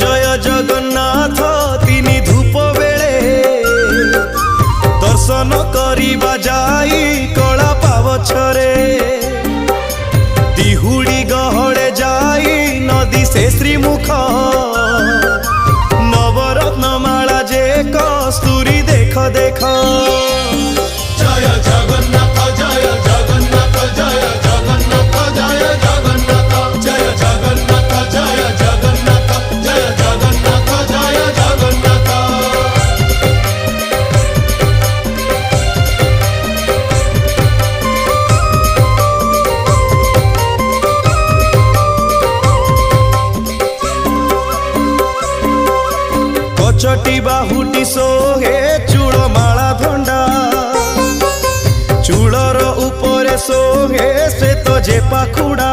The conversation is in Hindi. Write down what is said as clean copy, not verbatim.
जय जगन्नाथ तिनी धूप बेले दर्शन करिबा जाई कला पावछरे दिहुड़ी गहड़े जाई नदी से श्रीमुख नवरत्न माला जे कस्तूरी देख देख जय जगन्नाथ जय जगन्नाथ जय जगन्नाथ जय जगन्नाथ जय जगन्नाथ जय जगन्नाथ जय जगन्नाथ जय जगन्नाथ। कचटी बाहुटी सोहे चूड़ माला धंडा चूड़र उपरे सोहे से तो जे पाखुड़ा